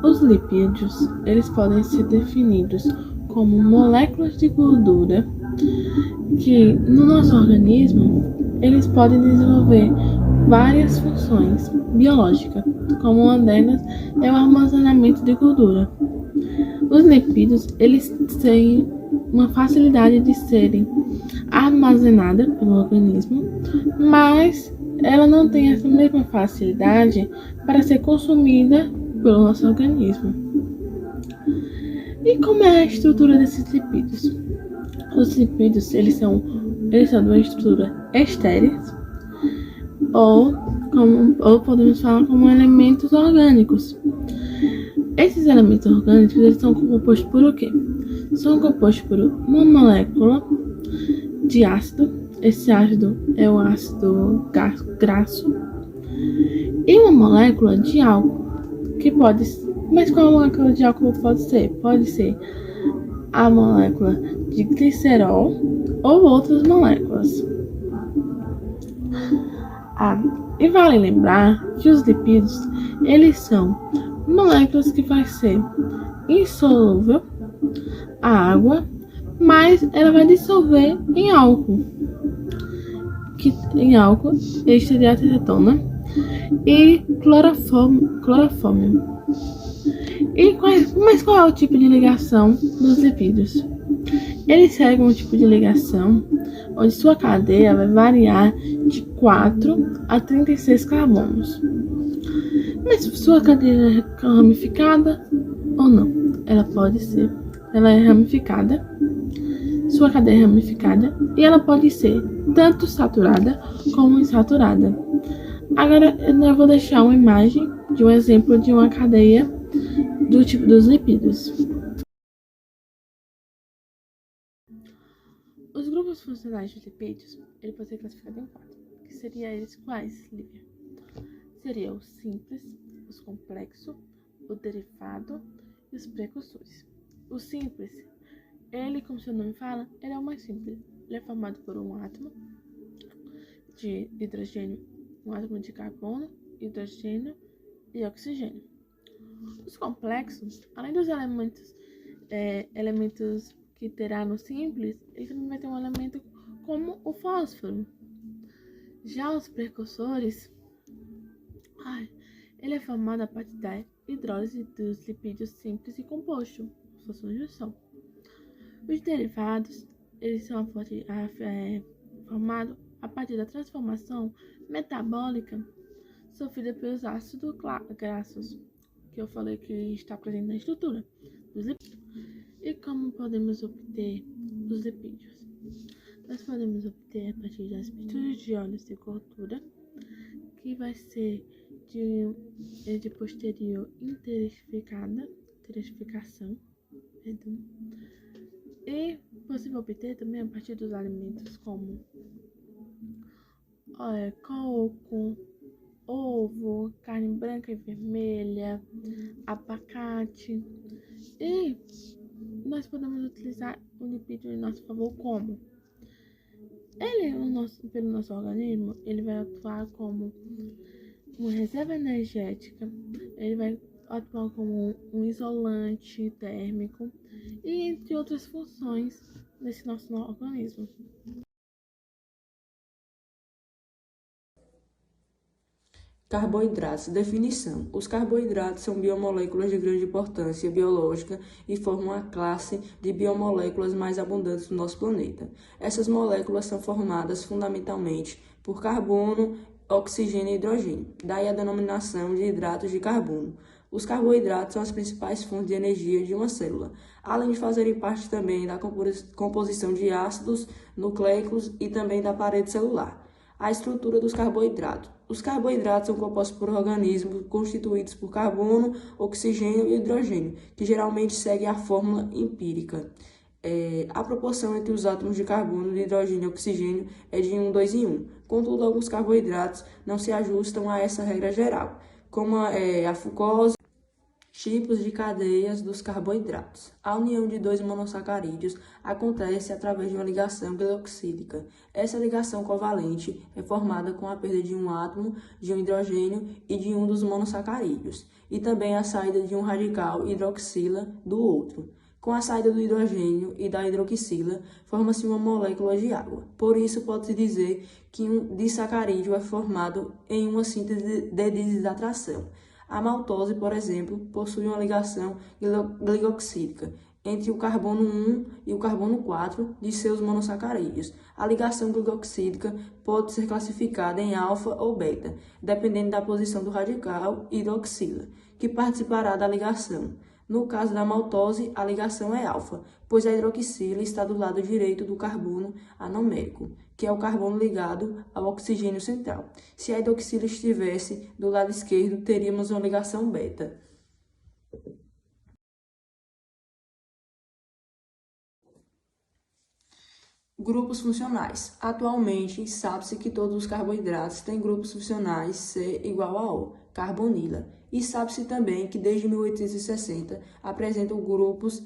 Os lipídios, eles podem ser definidos como moléculas de gordura que, no nosso organismo, eles podem desenvolver várias funções biológicas, como uma delas é o armazenamento de gordura. Os lipídios, eles têm uma facilidade de serem armazenadas pelo organismo, mas ela não tem essa mesma facilidade para ser consumida pelo nosso organismo. E como é a estrutura desses lipídios? Os lipídios, eles são de uma estrutura estéril ou podemos falar como elementos orgânicos. Esses elementos orgânicos, eles são compostos por o quê? São compostos por uma molécula de ácido. Esse ácido é o ácido graxo. E uma molécula de álcool, que pode... Mas qual molécula de álcool pode ser? Pode ser a molécula de glicerol ou outras moléculas. E vale lembrar que os lipídios, eles são moléculas que vai ser insolúvel a água, mas ela vai dissolver em álcool, ester de acetona e clorofórmio. Mas qual é o tipo de ligação dos lipídios? Eles seguem um tipo de ligação onde sua cadeia vai variar de 4 a 36 carbonos. Mas sua cadeia é ramificada ou não? Ela é ramificada. Sua cadeia é ramificada e ela pode ser tanto saturada como insaturada. Agora eu vou deixar uma imagem de um exemplo de uma cadeia do tipo dos lipídios. Os grupos funcionais dos lipídios, ele pode ser classificado em 4, que seriam eles quais, Lívia? Seria o simples, os complexos, o derivado e os precursores. O simples, ele, como seu nome fala, ele é o mais simples. Ele é formado por um átomo de hidrogênio, um átomo de carbono, hidrogênio e oxigênio. Os complexos, além dos elementos que terá no simples, ele também vai ter um elemento como o fósforo. Já os precursores, ele é formado a partir da hidrólise dos lipídios simples e compostos, sua junção. Os derivados, eles são formados a partir da transformação metabólica sofrida pelos ácidos graxos, que eu falei que está presente na estrutura dos lipídios. E como podemos obter os lipídios? Nós podemos obter a partir das misturas de óleos de gordura, que vai ser de posterior esterificação, e possível obter também a partir dos alimentos como coco, ovo, carne branca e vermelha, abacate. E nós podemos utilizar o lipídio em nosso favor como? Pelo nosso organismo, ele vai atuar como uma reserva energética, ele vai atuar como um isolante térmico e entre outras funções nesse nosso organismo. Carboidratos. Definição. Os carboidratos são biomoléculas de grande importância biológica e formam a classe de biomoléculas mais abundantes do nosso planeta. Essas moléculas são formadas fundamentalmente por carbono, oxigênio e hidrogênio. Daí a denominação de hidratos de carbono. Os carboidratos são as principais fontes de energia de uma célula, além de fazerem parte também da composição de ácidos nucleicos e também da parede celular. A estrutura dos carboidratos. Os carboidratos são compostos por organismos constituídos por carbono, oxigênio e hidrogênio, que geralmente seguem a fórmula empírica. A proporção entre os átomos de carbono, de hidrogênio e oxigênio é de 2 em 1. Contudo, alguns carboidratos não se ajustam a essa regra geral, como a frukose Tipos de cadeias dos carboidratos. A união de dois monossacarídeos acontece através de uma ligação glicoxílica. Essa ligação covalente é formada com a perda de um átomo de um hidrogênio e de um dos monossacarídeos, e também a saída de um radical hidroxila do outro. Com a saída do hidrogênio e da hidroxila, forma-se uma molécula de água. Por isso, pode-se dizer que um disacarídeo é formado em uma síntese de desidratação. A maltose, por exemplo, possui uma ligação glicoxílica entre o carbono 1 e o carbono 4 de seus monossacarídeos. A ligação glicoxílica pode ser classificada em alfa ou beta, dependendo da posição do radical hidroxila, que participará da ligação. No caso da maltose, a ligação é alfa, pois a hidroxila está do lado direito do carbono anomérico, que é o carbono ligado ao oxigênio central. Se a hidroxila estivesse do lado esquerdo, teríamos uma ligação beta. Grupos funcionais. Atualmente, sabe-se que todos os carboidratos têm grupos funcionais C igual a O, carbonila. E sabe-se também que desde 1860 apresentam grupos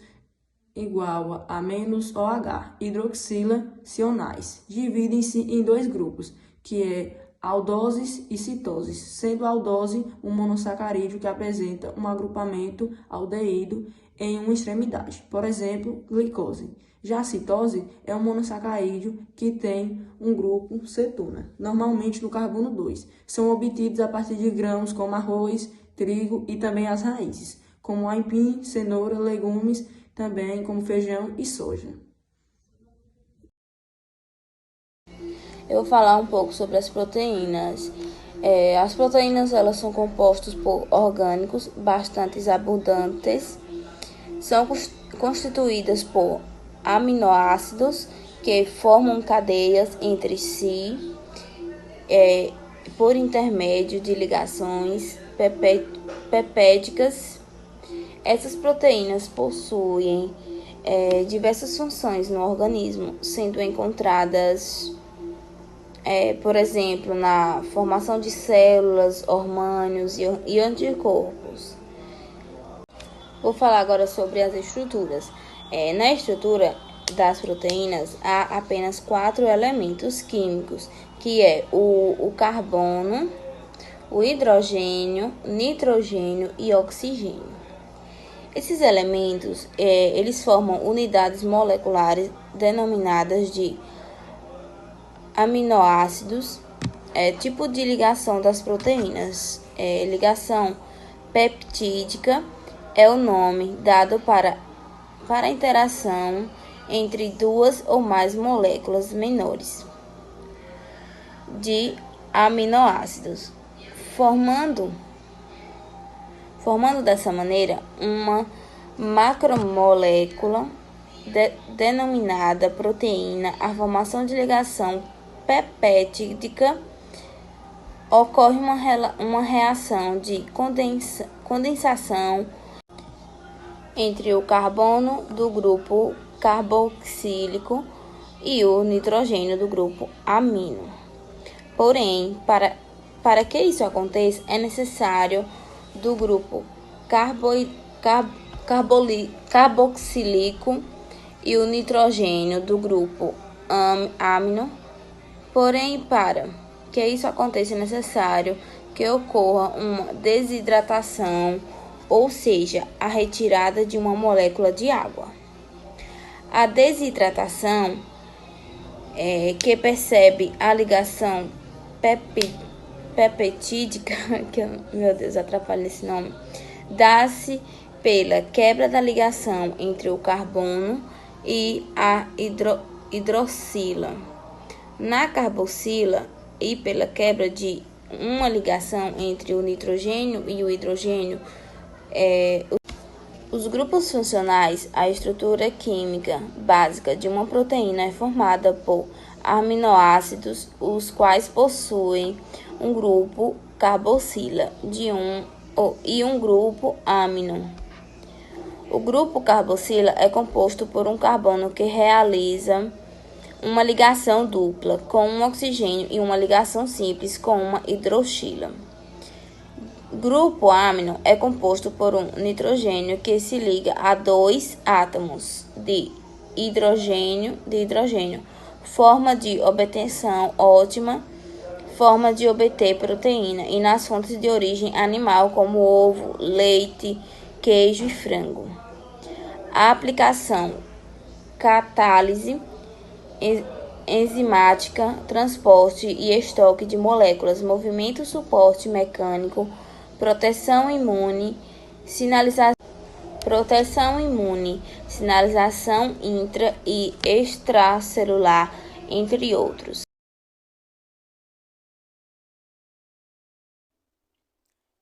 igual a menos OH, hidroxilacionais. Dividem-se em dois grupos, que é aldoses e citoses, sendo a aldose um monossacarídeo que apresenta um agrupamento aldeído em uma extremidade, por exemplo, glicose. Já a citose é um monossacarídeo que tem um grupo cetona, normalmente no carbono 2. São obtidos a partir de grãos como arroz, trigo e também as raízes, como aipim, cenoura, legumes, também como feijão e soja. Eu vou falar um pouco sobre as proteínas. As proteínas elas são compostas por orgânicos bastante abundantes, são constituídas por aminoácidos que formam cadeias entre si por intermédio de ligações peptídicas. Essas proteínas possuem diversas funções no organismo, sendo encontradas, por exemplo, na formação de células, hormônios e anticorpos. Vou falar agora sobre as estruturas. Na estrutura das proteínas há apenas 4 elementos químicos, que é o carbono, o hidrogênio, nitrogênio e oxigênio. Esses elementos, eles formam unidades moleculares denominadas de aminoácidos. Tipo de ligação das proteínas. Ligação peptídica é o nome dado para a interação entre duas ou mais moléculas menores de aminoácidos, formando dessa maneira uma macromolécula denominada proteína. A formação de ligação peptídica ocorre uma reação de condensação entre o carbono do grupo carboxílico e o nitrogênio do grupo amino. Porém, para que isso aconteça, é necessário do grupo carboxílico e o nitrogênio do grupo amino. Porém, para que isso aconteça, é necessário que ocorra uma desidratação, ou seja, a retirada de uma molécula de água. A desidratação, que percebe a ligação peptídica, que meu Deus, atrapalha esse nome, dá-se pela quebra da ligação entre o carbono e a hidroxila. Na carboxila, e pela quebra de uma ligação entre o nitrogênio e o hidrogênio, os grupos funcionais. A estrutura química básica de uma proteína é formada por aminoácidos, os quais possuem um grupo carboxila e um grupo amino. O grupo carboxila é composto por um carbono que realiza uma ligação dupla com um oxigênio e uma ligação simples com uma hidroxila. Grupo amino é composto por um nitrogênio que se liga a dois átomos de hidrogênio, forma de obtenção ótima, forma de obter proteína e nas fontes de origem animal como ovo, leite, queijo e frango. A aplicação catálise enzimática, transporte e estoque de moléculas, movimento suporte mecânico, proteção imune, sinalização intra e extracelular, entre outros.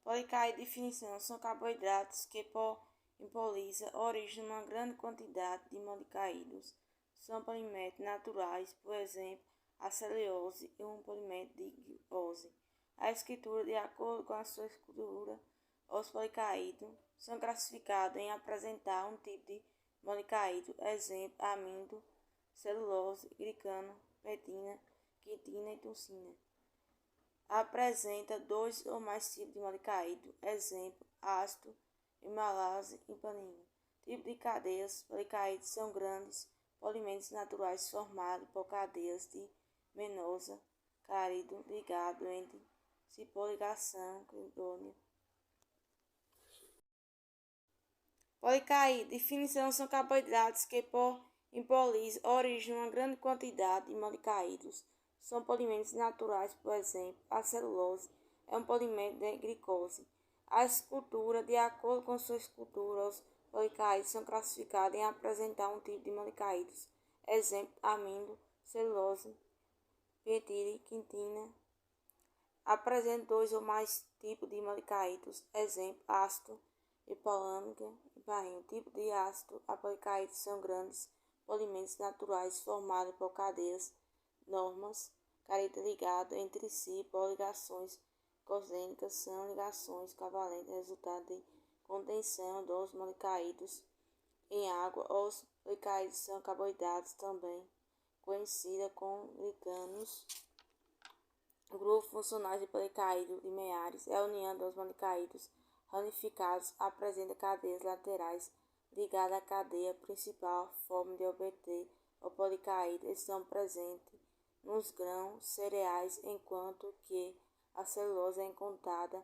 Policaído e definição são carboidratos que, por impoliza, originam uma grande quantidade de monocaídos. São poliméros naturais, por exemplo, a celulose e um polimento de glicose. A escritura, de acordo com a sua estrutura, os policaídos são classificados em apresentar um tipo de monocaído, exemplo, amido, celulose, glicano, pectina, quitina e toxina. Apresenta dois ou mais tipos de monocaído, exemplo, ácido, himalase e panina. Tipo de cadeias, policaídos são grandes polimentos naturais formados por cadeias de menosa, cárido, ligado entre si por ligação crindônia. Policaído, definição são carboidratos que, por impoliza, originam uma grande quantidade de monocaídos. São polimentos naturais, por exemplo, a celulose é um polimento de glicose. A escultura, de acordo com sua estrutura, os policaídos são classificados em apresentar um tipo de monocaídos, exemplo, amido, celulose, pectina, quitina. Apresenta dois ou mais tipos de monocaídos, exemplo, ácido, hipolâmica e barrinho. Tipo de ácido, policaídos são grandes polimentos naturais formados por cadeias normas, careta ligado entre si por ligações cosênicas, são ligações covalentes, resultado de condensação dos monocaídos em água. Os policaídos são carboidratos também conhecida como glicanos. O grupo funcional de policaídos lineares é a união dos monocaídos ramificados, apresenta cadeias laterais ligadas à cadeia principal, forma de obter o policaído estão presentes nos grãos cereais, enquanto que a celulose é encontrada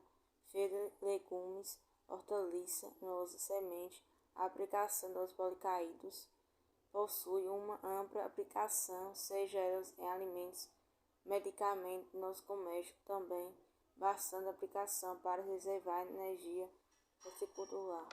feita legumes, hortaliças, nozes, sementes. A aplicação dos policaídos possui uma ampla aplicação, seja elas em alimentos, medicamentos, nos comércios, também bastante aplicação para reservar energia horticultural.